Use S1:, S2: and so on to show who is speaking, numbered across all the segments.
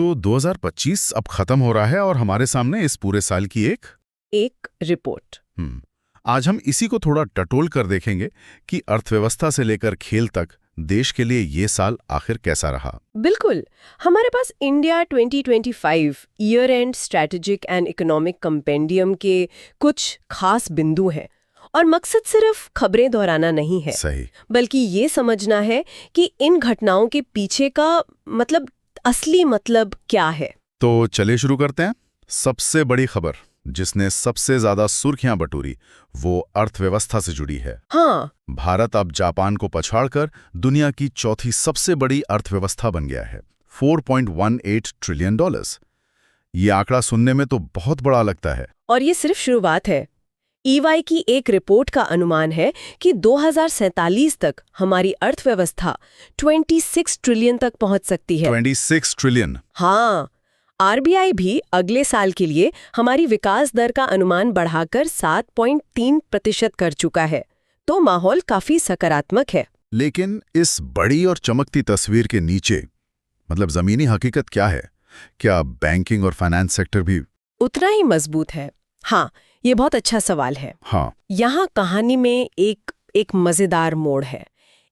S1: तो 2025 अब खत्म हो रहा है और हमारे सामने इस पूरे साल की
S2: एक रिपोर्ट।
S1: आज हम इसी को थोड़ा टटोल कर देखेंगे कि अर्थव्यवस्था से लेकर खेल तक देश के लिए ये साल आखिर कैसा रहा।
S2: बिल्कुल। हमारे पास India 2025 year and strategic and economic compendium के कुछ खास बिंदु हैं और मकसद सिर्फ खबरें दोहराना नहीं है,
S1: सही,
S2: बल्कि ये समझना है कि इन घटनाओं के पीछे का असली मतलब क्या है।
S1: तो चलिए शुरू करते हैं। सबसे बड़ी खबर जिसने सबसे ज्यादा सुर्खियां बटोरी वो अर्थव्यवस्था से जुड़ी है।
S2: हाँ,
S1: भारत अब जापान को पछाड़कर दुनिया की चौथी सबसे बड़ी अर्थव्यवस्था बन गया है, $4.18 ट्रिलियन। ये आंकड़ा सुनने में तो बहुत बड़ा लगता है।
S2: और ये सिर्फ शुरुआत है। EY की एक रिपोर्ट का अनुमान है कि 2047 तक हमारी अर्थव्यवस्था 26 ट्रिलियन तक पहुंच सकती है।
S1: 26 ट्रिलियन।
S2: हाँ, RBI भी अगले साल के लिए हमारी विकास दर का अनुमान बढ़ाकर 7.3% कर चुका है, तो माहौल काफी सकारात्मक है।
S1: लेकिन इस बड़ी और चमकती तस्वीर के नीचे जमीनी हकीकत क्या है? क्या बैंकिंग और फाइनेंस सेक्टर भी
S2: उतना ही मजबूत है? हाँ, ये बहुत अच्छा सवाल है।
S1: हाँ,
S2: यहाँ कहानी में एक मजेदार मोड़ है।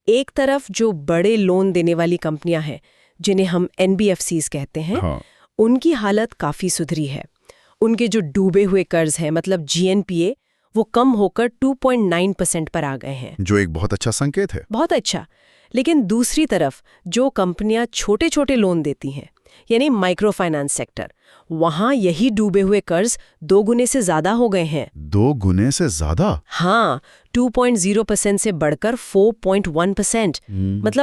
S2: एक तरफ जो बड़े लोन देने वाली कंपनियां हैं, जिन्हें हम NBFCs कहते हैं,
S1: हाँ,
S2: उनकी हालत काफी सुधरी है। उनके जो डूबे हुए कर्ज हैं, GNPA, वो कम होकर 2.9% पर आ गए हैं,
S1: जो एक बहुत अच्छा संकेत है।
S2: बहुत अच्छा। लेकिन दूसरी तरफ जो कंपनियां छोटे छोटे लोन देती हैं, यानी माइक्रो फाइनेंस सेक्टर, वहां यही डूबे हुए कर्ज 2 गुने से ज्यादा हो गए हैं।
S1: 2 गुने से ज्यादा?
S2: हाँ, 2.0% से बढ़कर 4.1%।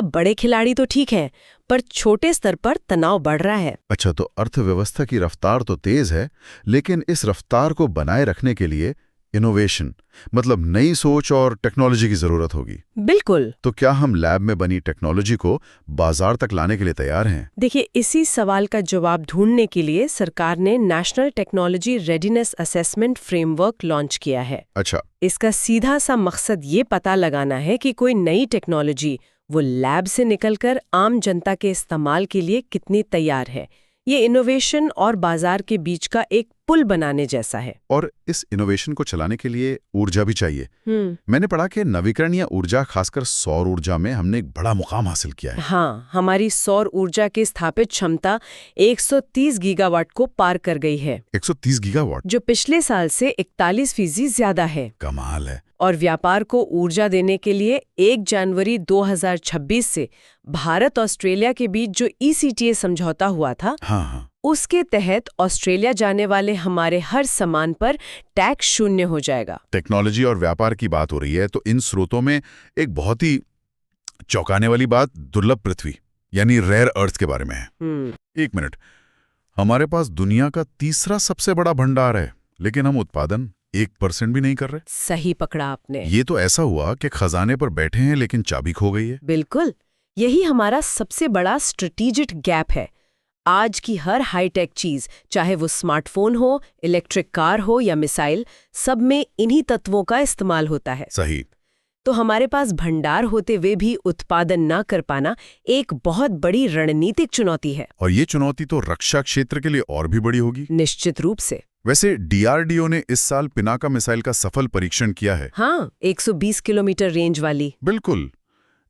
S2: बड़े खिलाड़ी तो ठीक हैं, पर छोटे स्तर पर तनाव बढ़ रहा है।
S1: अच्छा, तो अर्थव्यवस्था की रफ्तार तो तेज है, लेकिन इस रफ्तार को बनाए रखने के लिए इनोवेशन नई सोच और टेक्नोलॉजी की जरूरत होगी।
S2: बिल्कुल।
S1: तो क्या हम लैब में बनी टेक्नोलॉजी को बाजार तक लाने के लिए तैयार हैं?
S2: देखिए, इसी सवाल का जवाब ढूंढने के लिए सरकार ने national technology readiness assessment framework launch किया है।
S1: अच्छा।
S2: इसका सीधा सा मकसद ये पता लगाना है कि कोई नई टेक्नोलॉजी वो लैब से निकलकर आम जनता के इस्तेमाल के लिए कितनी तैयार है। ये इनोवेशन और बाजार के बीच का एक पुल बनाने जैसा है।
S1: और इस इनोवेशन को चलाने के लिए ऊर्जा भी चाहिए। मैंने पढ़ा कि नवीकरणीय ऊर्जा, खासकर सौर ऊर्जा में हमने एक बड़ा मुकाम हासिल किया है।
S2: हाँ, हमारी सौर ऊर्जा की स्थापित क्षमता 130 गीगावाट को पार कर गई है।
S1: 130 गीगावाट,
S2: जो पिछले साल से 41% ज्यादा है।
S1: कमाल है।
S2: और व्यापार को ऊर्जा देने के लिए 1 जनवरी 2026 से भारत ऑस्ट्रेलिया के बीच जो ECTA समझौता हुआ था,
S1: हाँ,
S2: उसके तहत ऑस्ट्रेलिया जाने वाले हमारे हर सामान पर टैक्स 0 हो जाएगा।
S1: टेक्नोलॉजी और व्यापार की बात हो रही है तो इन स्रोतों में एक बहुत ही चौंकाने वाली बात दुर्लभ पृथ्वी यानी रेयर अर्थ के बारे में है। 1 मिनट, हमारे पास दुनिया का तीसरा सबसे बड़ा भंडार है, लेकिन हम उत्पादन 1% भी नहीं कर रहे।
S2: सही पकड़ा आपने।
S1: ये तो ऐसा हुआ कि खजाने पर बैठे हैं लेकिन चाबी खो गई है।
S2: बिल्कुल, यही हमारा सबसे बड़ा स्ट्रेटेजिक गैप है। आज की हर हाईटेक चीज, चाहे वो स्मार्टफोन हो, इलेक्ट्रिक कार हो या मिसाइल, सब में इन्हीं तत्वों का इस्तेमाल होता है।
S1: सही।
S2: तो हमारे पास भंडार होते हुए भी उत्पादन न कर पाना एक बहुत बड़ी रणनीतिक चुनौती है।
S1: और ये चुनौती तो रक्षा क्षेत्र के लिए और भी बड़ी होगी।
S2: निश्चित रूप से।
S1: वैसे DRDO ने इस साल पिनाका मिसाइल का सफल परीक्षण किया है।
S2: हाँ, 120 किलोमीटर रेंज वाली।
S1: बिल्कुल।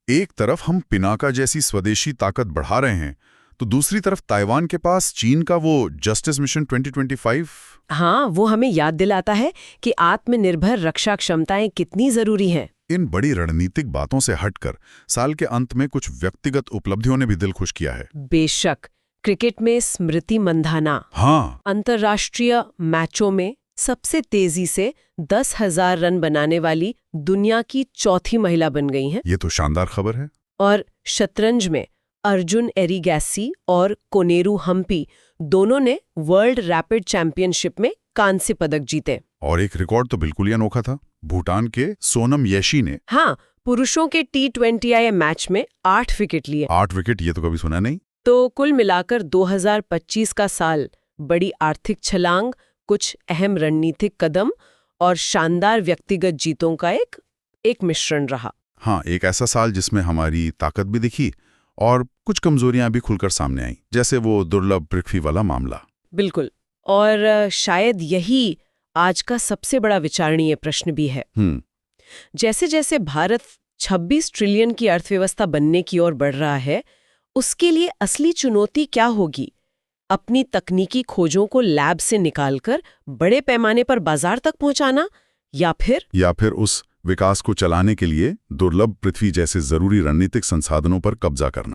S1: एक तरफ हम पिनाका जैसी स्वदेशी ताकत बढ़ा रहे हैं, तो दूसरी तरफ ताइवान के पास चीन का वो जस्टिस मिशन 2025।
S2: हाँ, वो हमें याद दिलाता है कि आत्मनिर्भर रक्षा क्षमताएं कितनी जरूरी हैं।
S1: इन बड़ी रणनीतिक बातों से हटकर साल के अंत में कुछ व्यक्तिगत उपलब्धियों ने भी दिल खुश किया है।
S2: बेशक। क्रिकेट में स्मृति मंधाना,
S1: हाँ,
S2: अंतर्राष्ट्रीय मैचों में सबसे तेजी से 10,000 रन बनाने वाली दुनिया की चौथी महिला बन गई हैं।
S1: ये तो शानदार खबर है।
S2: और शतरंज में अर्जुन एरिगैसी और कोनेरू हम्पी दोनों ने वर्ल्ड रैपिड चैंपियनशिप में कांस्य पदक जीते।
S1: और एक रिकॉर्ड तो बिल्कुल ही अनोखा था, भूटान के सोनम येशी ने।
S2: हाँ, पुरुषों के T20I मैच में 8 विकेट लिए।
S1: 8 विकेट, ये तो कभी सुना नहीं।
S2: तो कुल मिलाकर 2025 का साल बड़ी आर्थिक छलांग, कुछ अहम रणनीतिक कदम और शानदार व्यक्तिगत जीतों का एक मिश्रण रहा।
S1: हाँ, एक ऐसा साल जिसमें हमारी ताकत भी दिखी और कुछ कमजोरियां भी खुलकर सामने आईं, जैसे वो दुर्लभ पृथ्वी वाला मामला।
S2: बिल्कुल। और शायद यही आज का सबसे बड़ा विचारणीय प्रश्न भी है। जैसे जैसे भारत 26 ट्रिलियन की अर्थव्यवस्था बनने की ओर बढ़ रहा है, उसके लिए असली चुनौती क्या होगी? अपनी तकनीकी खोजों को लैब से निकालकर बड़े पैमाने पर बाजार तक पहुंचाना, या फिर
S1: उस विकास को चलाने के लिए दुर्लभ पृथ्वी जैसे जरूरी रणनीतिक संसाधनों पर कब्जा करना।